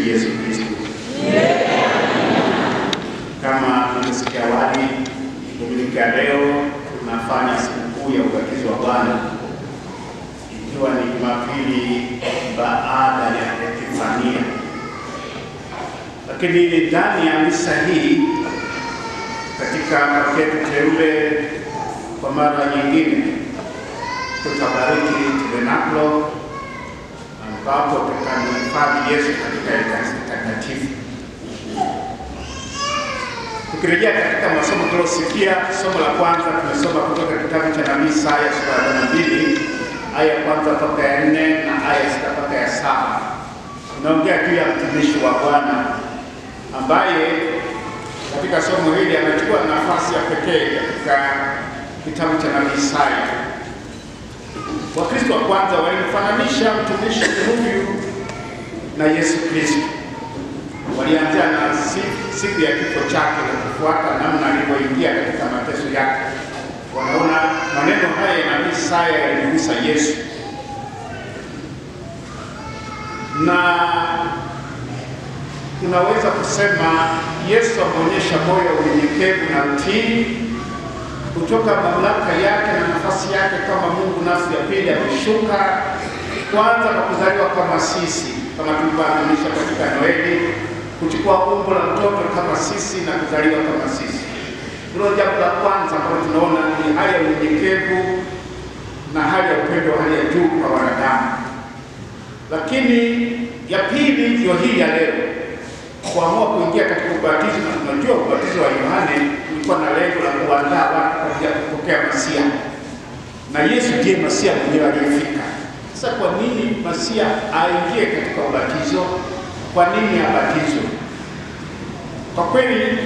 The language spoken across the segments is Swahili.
Yesu Kristo. Kama tulivyosikia awali, Dominika leo tunafanya sikukuu ya ubatizo wa Bwana, ikiwa ni Jumapili baada ya Epifania. Lakini ndani ya misa hii, katika paketu teule, kwa mara nyingine tutabariki tabernakulo ambapo tutamhifadhi Yesu katika Ekaristi Takatifu. Tukirejea katika masomo tuliyosikia, somo la kwanza tumesoma kutoka kitabu cha nabii Isaya sura ya 42 aya ya kwanza mpaka ya 4 na aya ya 6 mpaka ya 7. Tunaongea juu ya mtumishi wa Bwana ambaye katika somo hili amechukua nafasi ya pekee katika kitabu cha nabii Isaya. Wakristo wa kwanza walimfananisha mtumishi huyu na Yesu Kristo. Walianzia na siku ya kifo chake na kufuata namna alivyoingia katika mateso yake. Wanaona maneno haya ya nabii Isaya yalimgusa Yesu, na tunaweza kusema Yesu ameonyesha moyo wa unyenyekevu na utii kutoka mamlaka yake na nafasi yake kama Mungu. Nafsi ya pili ameshuka kwanza kwa kuzaliwa kama sisi, kama tulivyoadhimisha katika Noeli, kuchukua umbo la mtoto kama sisi na kuzaliwa kama sisi. Hilo jambo la kwanza ambalo tunaona ni hali ya unyenyekevu na hali ya upendo wa hali ya juu kwa wanadamu. Lakini ya pili ndio hii ya leo, kuamua kuingia katika ubatizo. Na tunajua ubatizo wa Yohane ulikuwa na lengo la kuandaa watu kwa ajili ya kupokea Masia, na Yesu ndiye Masia mwenyewe aliyefika. Sasa kwa nini Masia aingie katika ubatizo? Kwa nini abatizwe? Kwa kweli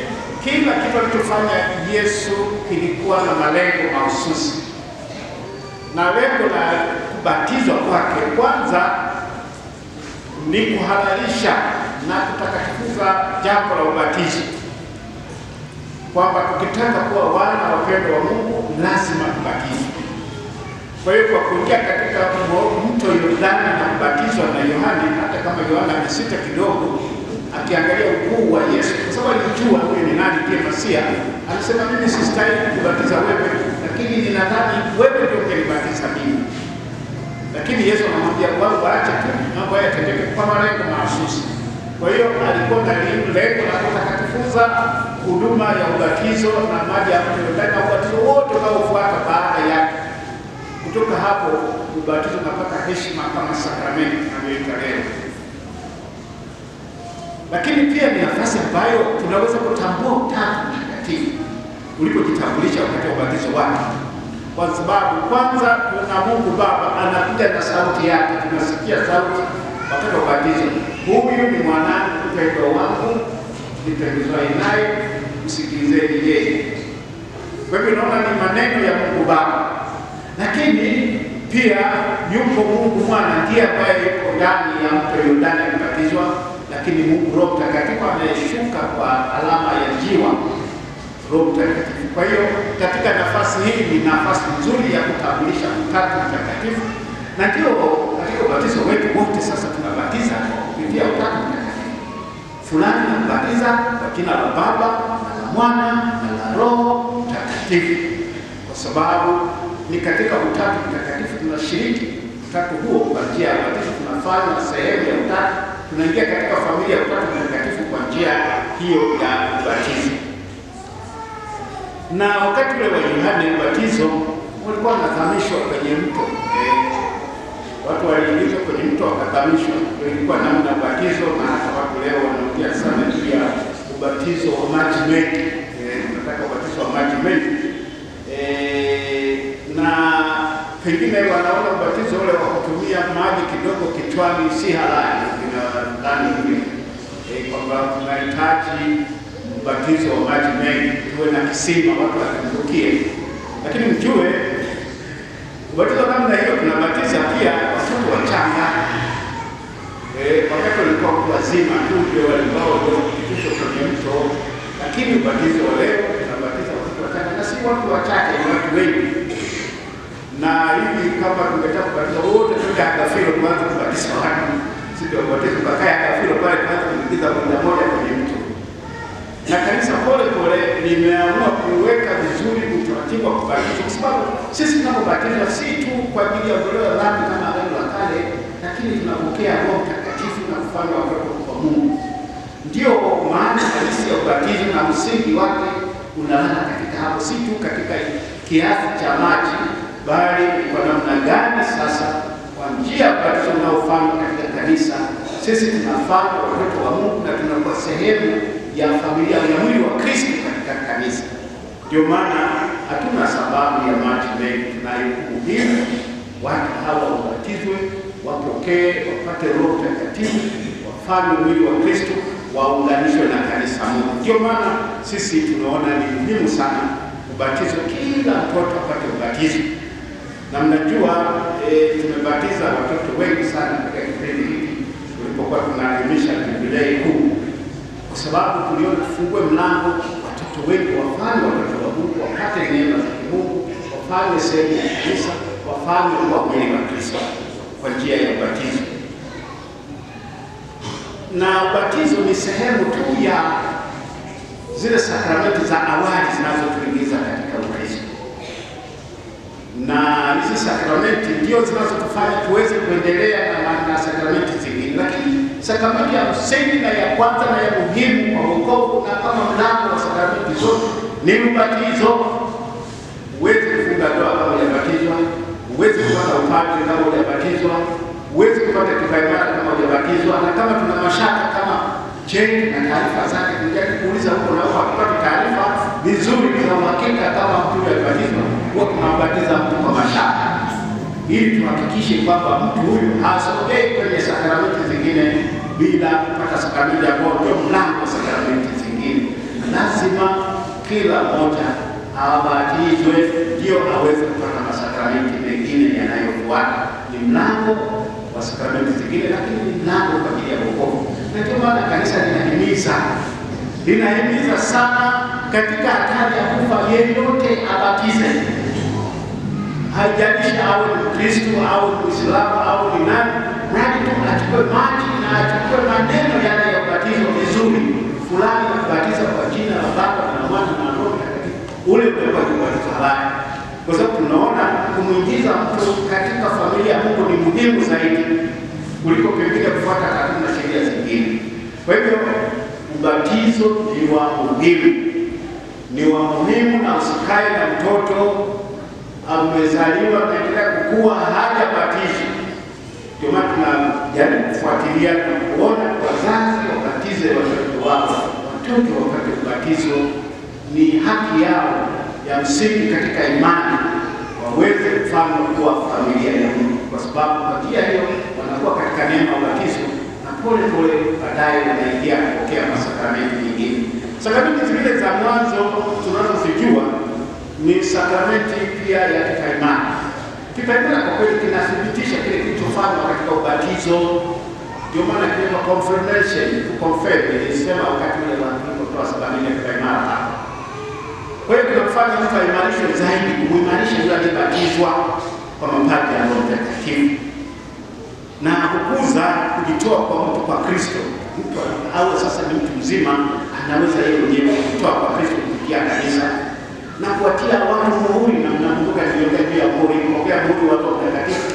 kila kitu alichofanya Yesu kilikuwa na malengo mahususi, na lengo la kubatizwa kwake kwanza ni kuhalalisha na kutakatifuza jambo la ubatizo, kwamba tukitaka kuwa wana wapendwa wa Mungu lazima tubatizwe. Kwa hiyo kwa kuingia katika mto Yordani na kubatizwa na Yohane, hata kama Yohana amesita kidogo akiangalia ukuu wa Yesu, kwa sababu alijua huyu ni nani, ndiye Masia, anasema mimi sistahili kubatiza wewe, lakini ninadhani wewe ndio ungenibatiza mimi. Lakini Yesu anamwambia wao waache tu mambo haya yatendeke kwa malengo mahususi. Kwa hiyo alikuwa na lengo la kutakatifuza huduma ya ubatizo na maji ya mto Yordani na ubatizo wote unaofuata baada yake. Kutoka hapo ubatizo unapata heshima kama sakramenti tunavyoita leo. Lakini pia ni nafasi ambayo tunaweza kutambua Utatu Mtakatifu ulipojitambulisha wakati wa ubatizo wake, kwa sababu kwanza kuna Mungu Baba anakuja na sauti yake, tunasikia sauti wakati wa ubatizo, huyu ni mwanangu mpendwa wangu nipendezwaye naye, msikilizeni yeye. Kwa hivyo naona ni maneno ya Mungu Baba, lakini pia yupo Mungu Mwana ndiye ambaye yuko ndani ya mto Yordani akibatizwa, lakini Mungu Roho Mtakatifu ameshuka kwa alama ya jiwa, Roho Mtakatifu. Kwa hiyo katika nafasi hii ni nafasi nzuri ya kutambulisha Utatu Mtakatifu, na ndio katika ubatizo wetu wote sasa tunabatiza kupitia Utatu Mtakatifu. Fulani anabatiza kwa jina la Baba na la Mwana na la Roho Mtakatifu, kwa sababu ni katika Utatu Mtakatifu tunashiriki utatu huo. Kwa njia ya ubatizo tunafanya sehemu ya utatu, tunaingia katika familia ya Utatu Mtakatifu kwa njia hiyo ya ubatizo. Na wakati ule wa Yohane ubatizo walikuwa wanazamishwa kwenye mto. Watu waliingizwa kwenye mto wakazamishwa. Ilikuwa namna ya ubatizo, na hata watu leo wanaongea sana juu ya ubatizo wa maji mengi. Tunataka ubatizo wa maji mengi. Na pengine wanaona ubatizo ule wa kutumia maji kidogo kichwani si halali, ndani hivi kwamba tunahitaji ubatizo wa maji mengi, tuwe na kisima watu wakumbukie. Lakini mjue ubatizo namna hiyo tunabatiza pia watoto wachanga. Wakati walikuwa watu wazima tu ndio walikuwa kupitishwa kwenye mto, lakini ubatizo wa leo tunabatiza watoto wachanga, na si watu wachache, ni watu wengi. Na hivi kama tungetaka kubatiza wote tuende Agafilo kwanza kubatiza watu, sio kubatiza bakaya Agafilo pale kwanza tunaingiza moja moja kwenye mto. Na kanisa pole pole limeamua kuweka vizuri utaratibu wa kubatizwa, kwa sababu sisi tunapobatizwa si tu kwa ajili ya ondoleo la dhambi kama Agano la Kale, lakini tunapokea Roho Mtakatifu na kufanywa watoto wa Mungu. Ndio maana halisi ya ubatizo na msingi wake unalala katika hapo, si tu katika kiasi cha maji, bali kwa namna gani sasa kwa njia ya ubatizo unaofanywa katika kanisa sisi tunafanywa watoto wa Mungu na tunakuwa sehemu ya familia ya mwili wa Kristo katika kanisa. Ndio maana hatuna sababu ya maji mengi, tunayo umuhimu watu hawa wabatizwe, wapokee, wapate Roho Mtakatifu, wafanywe mwili wa Kristo, waunganishwe na kanisa moja. Ndio maana sisi tunaona ni muhimu sana ubatizo, kila mtoto apate ubatizo. Na mnajua tumebatiza watoto wengi sana katika kipindi hiki tulipokuwa tunaadhimisha Jubilei kuu, kwa sababu tuliona tufungue mlango watoto wengi wafanye watoto wa Mungu, wapate neema za Mungu, wafanye sehemu ya kanisa, wafanye kwa mwili wa Kristo kwa njia ya ubatizo. Na ubatizo ni sehemu tu ya zile sakramenti za awali zinazotuingiza katika Ukristo, na hizi sakramenti ndio zinazotufanya tuweze kuendelea na sakramenti zingine. Lakini sakramenti ya msingi na ya kwanza na ya muhimu kwa wokovu na kama mlango wa sakramenti zote ni ubatizo. Huwezi kufunga ndoa kama hujabatizwa, huwezi kupata upadre kama hujabatizwa, huwezi kupata kipaimara kama hujabatizwa. Na kama tuna mashaka kama cheti na taarifa zake, tunataka kuuliza huko na huko, tupate taarifa vizuri za uhakika kama mtu aliyebatizwa, huwa tunambatiza mtu kwa mashaka, ili tuhakikishe kwamba mtu huyu hasogei kwenye sakramenti zingine bila kupata sakramenti ambayo ndio mlango wa sakramenti zingine. Lazima kila mmoja abatizwe ndio aweze kupata masakramenti mengine yanayofuata. Ni mlango wa sakramenti zingine, lakini ni mlango kwa ajili ya wokovu. Na ndio maana kanisa linahimiza sana katika hatari ya kufa, yeyote abatize. Haijalishi awe ni Mkristo au Muislamu au ni nani, mradi tu achukue maji na achukue maneno yale ya ubatizo vizuri, fulani na kubatiza kwa jina la Baba na Mwana na Roho Mtakatifu, ule utakuwa ni ubatizo halali. Kwa sababu tunaona kumuingiza mtu katika familia ya Mungu ni muhimu zaidi kuliko pengine kufuata kanuni na sheria zingine. Kwa hivyo ubatizo ni wa muhimu, na usikae na mtoto amezaliwa naendelea kukua hajabatizwa. Ndio maana tunajaribu kufuatilia na kuona wazazi wabatize watoto wao. Watoto wapate ubatizo, ni haki yao ya msingi katika imani, waweze kufanywa kuwa familia ya Mungu, kwa sababu kwa njia hiyo wanakuwa katika neema ya ubatizo na pole pole baadaye wanaingia kupokea masakramenti mengine. Sakramenti zingine za mwanzo tunazozijua ni sakramenti pia ya kipaimara. Kipaimara kwa kweli kinathibitisha kile kilichofanywa katika ubatizo. Ndio maana kinaitwa confirmation, kuconfirm. Nilisema wakati ule walipotoa sakramenti ya kipaimara hapa. Kwa hiyo tunafanya mtu aimarishwe zaidi, kumuimarisha yule aliyebatizwa kwa mapaji ya Roho Mtakatifu, na kukuza kujitoa kwa mtu kwa Kristo. Mtu awe sasa ni mtu mzima, anaweza yeye mwenyewe kujitoa kwa Kristo kupitia kanisa na kuwatia watu muhuri, na mnakumbuka niliongea juu ya muhuri, kupokea muhuri wa Roho Mtakatifu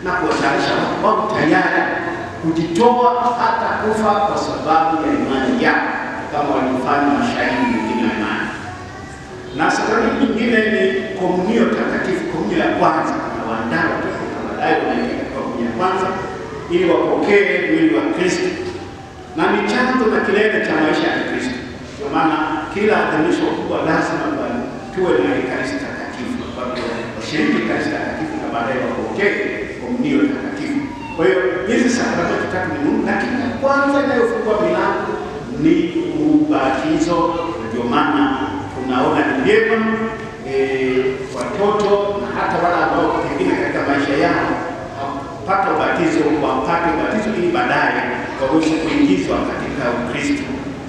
na kuwatayarisha wao tayari kujitoa hata kufa kwa sababu ya imani yao, kama waliofanya mashahidi wengine wa imani. Na sakramenti nyingine ni komunio takatifu, komunio ya kwanza. Tunawaandaa watoto na baadaye wanaingia kwa komunio ya kwanza ili wapokee mwili wa Kristo, na ni chanzo na kilele cha maisha ya Kristo. Kwa maana kila adhimisho kubwa lazima tuwe na Ekaristi takatifu, kwa washiriki Ekaristi takatifu na baadaye wapokee komunio takatifu. Kwa hiyo hizi sakramenti tatu ni muhimu, lakini ya kwanza inayofungua milango ni ubatizo. Ndio maana tunaona ni vyema watoto na hata wale ambao pengine katika maisha yao hawapata ubatizo, wapate ubatizo ili baadaye waweze kuingizwa katika Ukristo,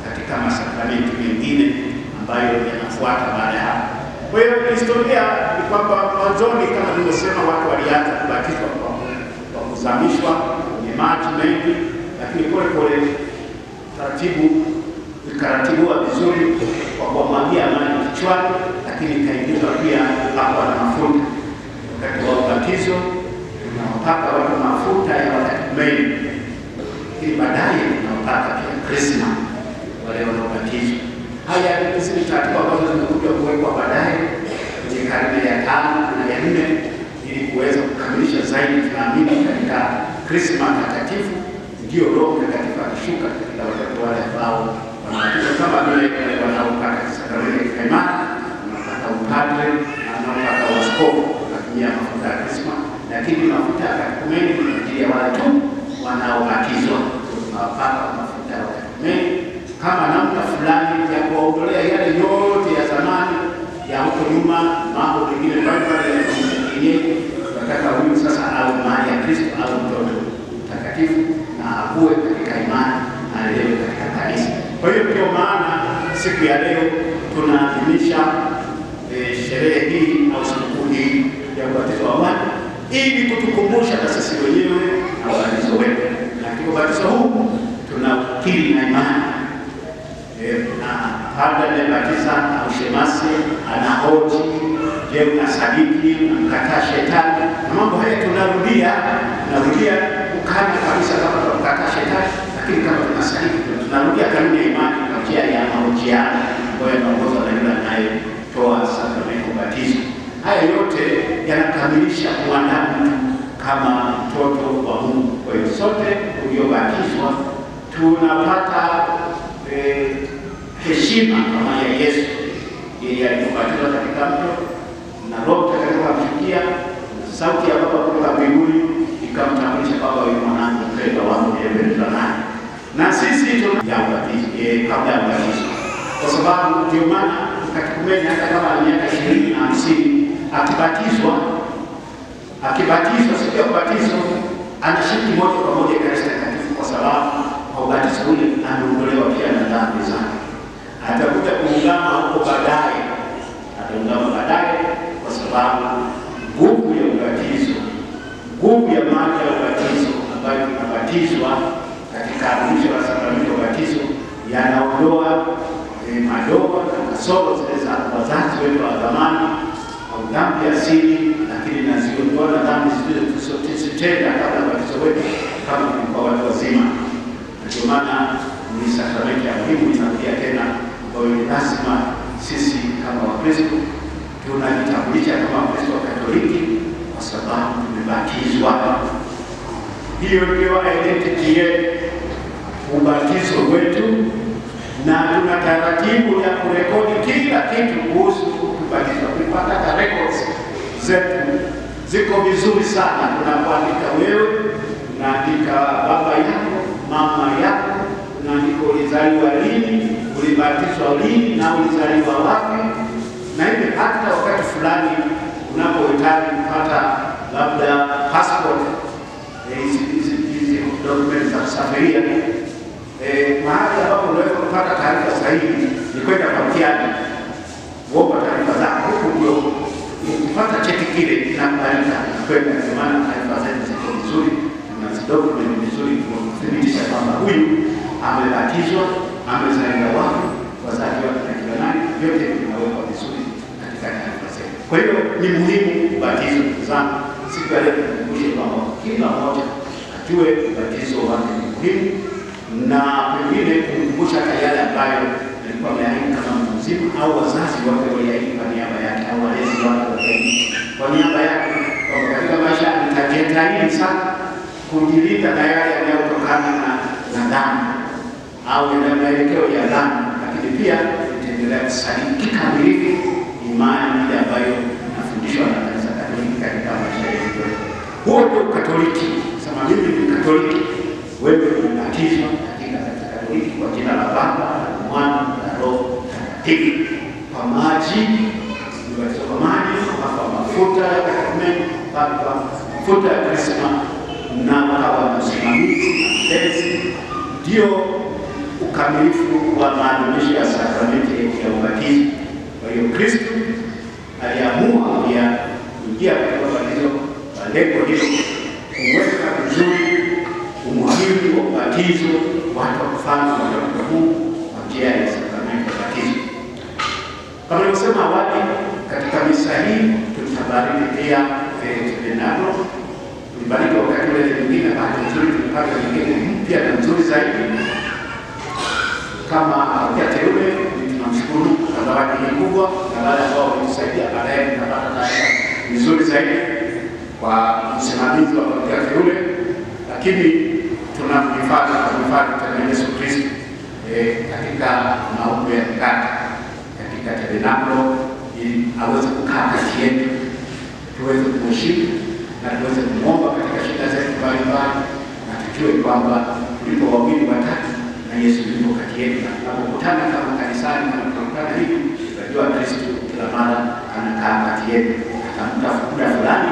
katika masakramenti mengine ambayo yanafuata baada ya hapo. Kwa hiyo historia ni kwamba mwanzoni, kama nilivyosema, watu walianza kubatizwa kwa kuzamishwa kwenye maji mengi, lakini pole pole ikaratibiwa vizuri kwa kumwagia maji kichwani, lakini ikaingizwa pia hapo na mafuta. Wakati wa ubatizo tunawapaka watu mafuta ya wakatekumeni, ili baadaye tunawapaka pia krisma wale wanaobatizwa. Haya hizi ni taratibu ambazo zimekuja kuwekwa baadaye kwenye karne ya 5 na ya 4 ili kuweza kukamilisha zaidi. Tunaamini katika krisma takatifu ndio Roho Mtakatifu akishuka katika watoto wale ambao wanabatizwa, kama vile wanaopata sakramenti ya kipaimara, wanapata upadre na wanaopata uaskofu kutumia mafuta ya krisma, lakini mafuta ya katekumeni ni kwa ajili ya wale tu wanaobatizwa. Tunawapaka mafuta ya katekumeni kama namna fulani ya kuwaondolea yale yote ya zamani ya huko nyuma, mambo mengine mbalimbali ya kienyeji. Tunataka huyu sasa awe mali ya Kristo, au mtoto mtakatifu, na akue katika imani na alelewe katika kanisa. Kwa hiyo ndio maana siku ya leo tunaadhimisha sherehe hii au sikukuu hii ya ubatizo wa wana, ili kutukumbusha na sisi wenyewe na ubatizo wetu. Na katika ubatizo huu tunakiri na imani na padre anayebatiza au shemasi anahoji, je, unasadiki, unamkataa shetani? Na mambo haya tunarudia ukana kabisa kama tunamkataa shetani, lakini kama tunasadiki tunarudia kanuni ya imani kwa njia ya mahojiano ambayo yanaongozwa na yule anayetoa sakramenti ya ubatizo. Haya yote yanakamilisha kuandaa mtu kama mtoto wa Mungu. Kwa hiyo sote tuliobatizwa tunapata heshima kama ya Yesu, ili alipobatizwa katika mto na Roho Mtakatifu akamshukia, sauti ya Baba kutoka mbinguni ikamtambulisha, Baba, wewe mwanangu mpendwa wangu niliyependezwa naye. Na sisi tunabatiza kabla ya ubatizo, kwa sababu ndio maana katekumeni hata kama ana miaka 20 na 50 akibatizwa siku ya ubatizo anashiriki moja kwa moja Ekaristi Takatifu, kwa sababu kwa ubatizo ule ameondolewa pia na dhambi zake. Atakuja kuungama huko baadaye, kwa sababu nguvu ya ubatizo, nguvu ya maji ya ubatizo ambayo tunabatizwa katika adhimisho la sakramenti ya ubatizo yanaondoa madoa na kasoro zile za wazazi wetu wa zamani au dhambi asili, lakini naziondoa na dhambi zile tulizotenda kabla ya ubatizo wetu kama kwa watu wazima. Ndio maana ni sakramenti ya muhimu, inarudia tena, ambayo ni lazima sisi kama Wakristo tunajitambulisha kama Wakristo wa Katoliki kwa sababu tumebatizwa. Hiyo ndio identity yetu, ubatizo wetu, na tuna taratibu ya kurekodi kila kitu kuhusu kubatizwa. Kupata records zetu ziko vizuri sana. Tunapoandika wewe, unaandika baba yako, mama yako, unaandika ulizaliwa lini, ulibatizwa lini na ulizaliwa wapi. Na hivi hata wakati fulani unapohitaji kupata labda passport, hizi documents za kusafiria, mahali ambapo unaweza kupata taarifa sahihi ni kwenda kwa mtihani, kuomba taarifa zako huko, ndio ukipata cheti kile kinakubalika na kwenda. Kwa maana taarifa zetu ziko vizuri na document vizuri kuthibitisha kwamba huyu amebatizwa, amezaliwa wapi, wazazi wake na kila nani, yote vinawekwa vizuri katika taarifa zetu. Kwa hiyo ni muhimu ubatizo zangu. Siku ya leo tukumbushe kwamba kila mmoja ajue ubatizo wake ni muhimu, na pengine kukumbusha yale ambayo alikuwa ameahidi kama mtu mzima, au wazazi wake waliahidi kwa niaba yake, au walezi wake waliahidi kwa niaba yake, kwa katika maisha nitajitahidi sana kujilinda na yale yanayotokana na dhambi au na maelekeo ya dhambi, lakini pia nitaendelea kusadiki kikamilifu imani ile ambayo nafundishwa na Kanisa Katoliki katika maisha yetu. Huo ndio Katoliki. Sema mimi ni Katoliki, wewe umebatizwa katika Kanisa Katoliki kwa jina la Baba na Mwana na Roho Mtakatifu, kwa maji, umebatizwa kwa maji, kwa mafuta ya katekumeni, kwa mafuta ya krisma, na kwa msimamizi na mlezi. Ndio ukamilifu wa maadhimisho ya sakramenti ya ubatizo. Kwa hiyo Kristo aliamua pia kuingia katika ubatizo kwa lengo hilo, kuweka vizuri umuhimu wa ubatizo, watu wa kufanya Kama nilivyosema awali, katika misa hii tutabariki pia tabernakulo. Tulibariki wakati ule mwingine, bahati nzuri tulipata nyingine mpya na nzuri zaidi. Kama parokia teule tunamshukuru kwa zawadi hii kubwa, na wale ambao walitusaidia baadaye tunapata taarifa nzuri zaidi kwa msimamizi wa parokia teule. Lakini tunamhifadhi tena Yesu Kristo katika maumbo ya mkate katika tabernakulo, ili aweze kukaa kati yetu, tuweze kumheshimu na tuweze kumwomba katika shida zetu mbalimbali, na tujue kwamba tulipo wawili watatu na Yesu yuko kati yetu, na tunapokutana kama kanisani, kama tunakutana hivi, tunajua Kristo kila mara anakaa kati yetu. Atamka muda fulani,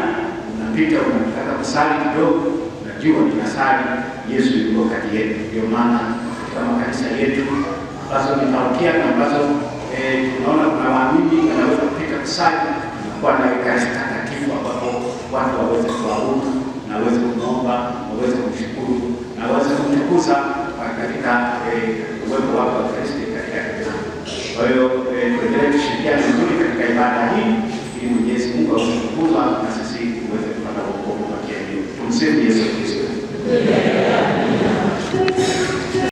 unapita unataka kusali kidogo, unajua tunasali, Yesu yuko kati yetu. Ndio maana kama kanisa yetu ambazo ni parokia na ambazo tunaona kuna waamini wanaweza kupita kusali, tunakuwa na Ekaristi Takatifu ambapo watu waweze kuabudu na waweze kuomba, waweze kumshukuru na waweze kumtukuza katika uwepo wake wa Kristo katika kanisa. Kwa hiyo tuendelee kushirikiana vizuri katika ibada hii ili Mwenyezi Mungu aweze kutukuzwa na sisi